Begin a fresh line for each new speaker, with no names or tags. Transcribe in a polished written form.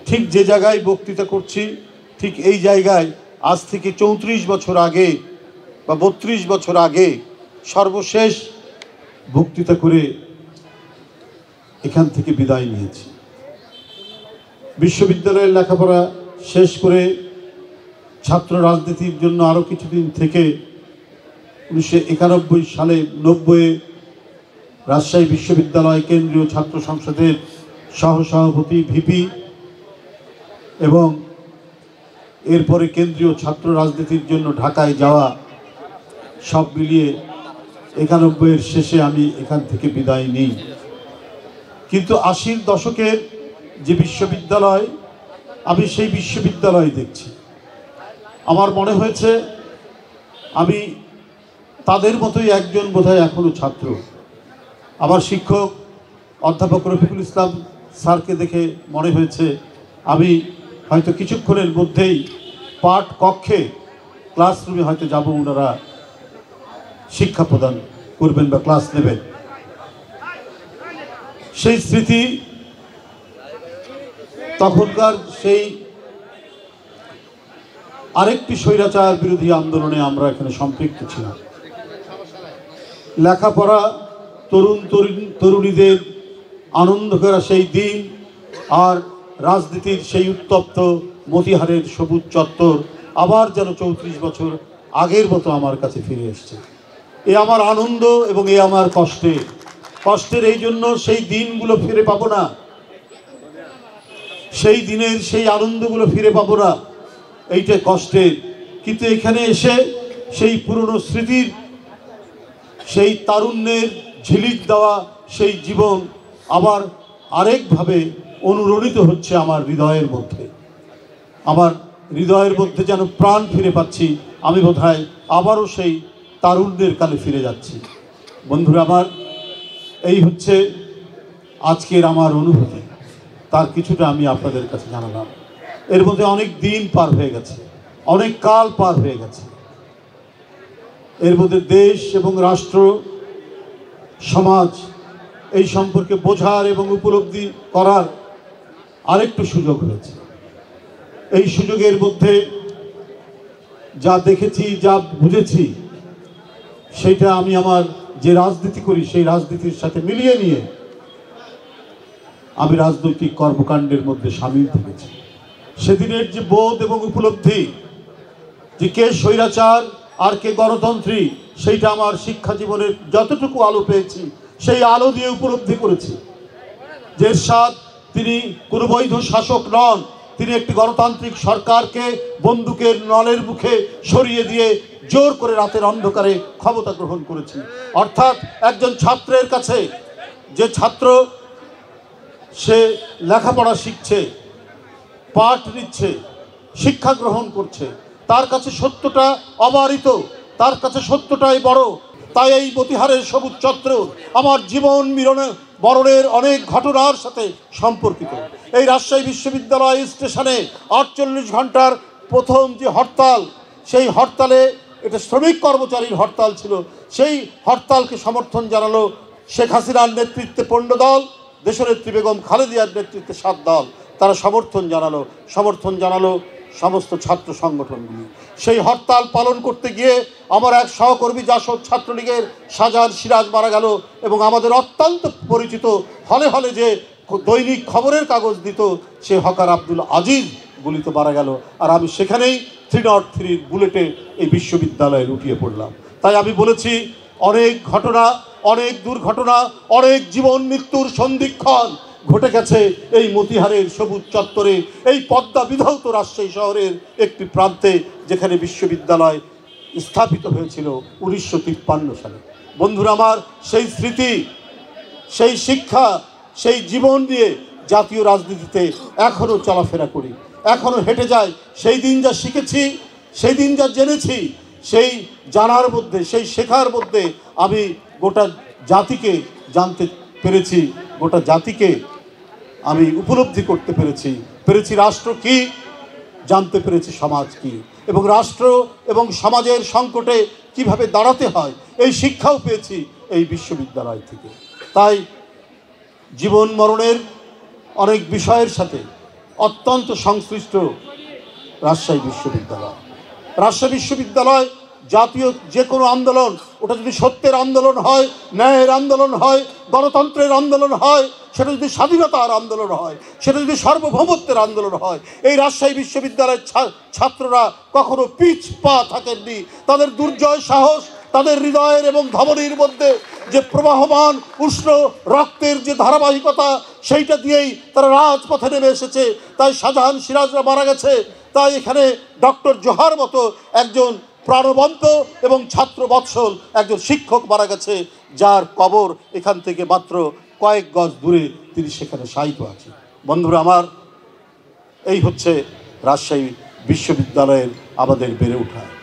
ঠিক যে জায়গায় বক্তৃতা করছি ঠিক এই জায়গায় আজ থেকে 34 বছর আগে বা 32 বছর আগে সর্বশেষ বক্তৃতা করে এখান থেকে বিদায় নিয়েছি। বিশ্ববিদ্যালয়ের লেখাপড়া শেষ করে ছাত্র রাজনীতির জন্য আরও কিছুদিন থেকে 1991 সালে 90-এ রাজশাহী বিশ্ববিদ্যালয় কেন্দ্রীয় ছাত্র সংসদের সহসভাপতি ভিপি এবং এরপরে কেন্দ্রীয় ছাত্র রাজনীতির জন্য ঢাকায় যাওয়া, সব মিলিয়ে 91-এর শেষে আমি এখান থেকে বিদায় নিই। কিন্তু 80-র দশকের যে বিশ্ববিদ্যালয়, আমি সেই বিশ্ববিদ্যালয় দেখছি। আমার মনে হয়েছে আমি তাদের মতোই একজন বোধহয় এখনও ছাত্র। আমার শিক্ষক অধ্যাপক রফিকুল ইসলাম স্যারকে দেখে মনে হয়েছে আমি হয়তো কিছুক্ষণের মধ্যেই পাঠ কক্ষে ক্লাসরুমে হয়তো যাব, ওনারা শিক্ষা প্রদান করবেন বা ক্লাস নেবেন। সেই স্মৃতি, তখনকার সেই আরেকটি স্বৈরাচার বিরোধী আন্দোলনে আমরা এখানে সম্পৃক্ত ছিলাম। লেখাপড়া, তরুণীদের আনন্দ করা সেই দিন আর রাজনীতির সেই উত্তপ্ত মতিহারের সবুজ চত্বর আবার যেন 34 বছর আগের মতো আমার কাছে ফিরে এসছে। এ আমার আনন্দ এবং এ আমার কষ্টের এই জন্য সেই দিনগুলো ফিরে পাবো না, সেই দিনের সেই আনন্দগুলো ফিরে পাবো না, এইটা কষ্টের। কিন্তু এখানে এসে সেই পুরনো স্মৃতির, সেই তারুণ্যের ঝিলিক দেওয়া সেই জীবন আবার আরেকভাবে অনুরণিত হচ্ছে আমার হৃদয়ের মধ্যে। আমার হৃদয়ের মধ্যে যেন প্রাণ ফিরে পাচ্ছি। আমি বোধহয় আবারও সেই তারুণ্যের কালে ফিরে যাচ্ছি। বন্ধুরা আমার, এই হচ্ছে আজকের আমার অনুভূতি। তার কিছুটা আমি আপনাদের কাছে জানালাম। এর মধ্যে অনেক দিন পার হয়ে গেছে, অনেক কাল পার হয়ে গেছে। এর মধ্যে দেশ এবং রাষ্ট্র, সমাজ এই সম্পর্কে বোঝার এবং উপলব্ধি করার আরেকটু সুযোগ হয়েছে। এই সুযোগের মধ্যে যা দেখেছি, যা বুঝেছি, সেটা আমি আমার যে রাজনীতি করি সেই রাজনীতির সাথে মিলিয়ে নিয়ে আমি রাজনৈতিক কর্মকাণ্ডের মধ্যে সামিল থেকেছি। সেদিনের যে বোধ এবং উপলব্ধি যে কে স্বৈরাচার আর কে গণতন্ত্রী, সেইটা আমার শিক্ষা জীবনের যতটুকু আলো পেয়েছি সেই আলো দিয়ে উপলব্ধি করেছি। যে এরশাদ তিনি কোনো বৈধ শাসক নন, তিনি একটি গণতান্ত্রিক সরকারকে বন্দুকের নলের মুখে সরিয়ে দিয়ে জোর করে রাতের অন্ধকারে ক্ষমতা গ্রহণ করেছি। অর্থাৎ একজন ছাত্রের কাছে, যে ছাত্র সে লেখাপড়া শিখছে, পাঠ নিচ্ছে, শিক্ষা গ্রহণ করছে, তার কাছে সত্যটা অবারিত, তার কাছে সত্যটাই বড়। তাই এই মতিহারের সবুজ চত্র আমার জীবন বরণের অনেক ঘটনার সাথে সম্পর্কিত। এই রাজশাহী বিশ্ববিদ্যালয় স্টেশনে 48 ঘন্টার প্রথম যে হরতাল, সেই হরতালে, এটা শ্রমিক কর্মচারীর হরতাল ছিল, সেই হরতালকে সমর্থন জানালো শেখ হাসিনার নেতৃত্বে 15 দল, দেশনেত্রী বেগম খালেদিয়ার নেতৃত্বে 7 দল। তারা সমর্থন জানালো সমস্ত ছাত্র সংগঠনগুলি। সেই হরতাল পালন করতে গিয়ে আমার এক সহকর্মী জাসদ ছাত্রলীগের শাহজাহান সিরাজ মারা গেল এবং আমাদের অত্যন্ত পরিচিত হলে হলে যে দৈনিক খবরের কাগজ দিত সে হকার আব্দুল আজিজ গুলিতে মারা গেল। আর আমি সেখানেই 303 বুলেটে এই বিশ্ববিদ্যালয়ে লুটিয়ে পড়লাম। তাই আমি বলেছি, অনেক ঘটনা, অনেক দুর্ঘটনা, অনেক জীবন মৃত্যুর সন্ধিক্ষণ ঘটে গেছে এই মতিহারের সবুজ চত্বরে, এই পদ্মা বিধৌত রাজশাহী শহরের একটি প্রান্তে, যেখানে বিশ্ববিদ্যালয় স্থাপিত হয়েছিল 1953 সালে। বন্ধুরা আমার, সেই স্মৃতি, সেই শিক্ষা, সেই জীবন নিয়ে জাতীয় রাজনীতিতে এখনও চলাফেরা করি, এখনও হেঁটে যাই। সেই দিন যা শিখেছি, সেই দিন যা জেনেছি, সেই জানার মধ্যে, সেই শেখার মধ্যে আমি গোটা জাতিকে জানতে পেরেছি, গোটা জাতিকে আমি উপলব্ধি করতে পেরেছি রাষ্ট্র কি, জানতে পেরেছি সমাজ কি, এবং রাষ্ট্র এবং সমাজের সংকটে কিভাবে দাঁড়াতে হয় এই শিক্ষাও পেয়েছি এই বিশ্ববিদ্যালয় থেকে। তাই জীবন মরণের অনেক বিষয়ের সাথে, অত্যন্ত সংশ্লিষ্ট রাজশাহী বিশ্ববিদ্যালয়। রাজশাহী বিশ্ববিদ্যালয় জাতীয় যে কোনো আন্দোলন, ওটা যদি সত্যের আন্দোলন হয়, ন্যায়ের আন্দোলন হয়, গণতন্ত্রের আন্দোলন হয়, সেটা যদি স্বাধীনতার আন্দোলন হয়, সেটা যদি সার্বভৌমত্বের আন্দোলন হয়, এই রাজশাহী বিশ্ববিদ্যালয়ের ছাত্ররা কখনো পিছ পা থাকেননি। তাদের দুর্জয় সাহস, তাদের হৃদয়ের এবং ধমনীর মধ্যে যে প্রবাহমান উষ্ণ রক্তের যে ধারাবাহিকতা, সেইটা দিয়েই তারা রাজপথে নেমে এসেছে। তাই শাহজাহান সিরাজরা মারা গেছে, তাই এখানে ডক্টর জোহার মতো একজন প্রাণবন্ত এবং ছাত্র বৎসল একজন শিক্ষক মারা গেছে, যার কবর এখান থেকে মাত্র কয়েক গজ দূরে, তিনি সেখানে শায়িত আছেন। বন্ধুরা আমার, এই হচ্ছে রাজশাহী বিশ্ববিদ্যালয়ের আমাদের বেড়ে ওঠা।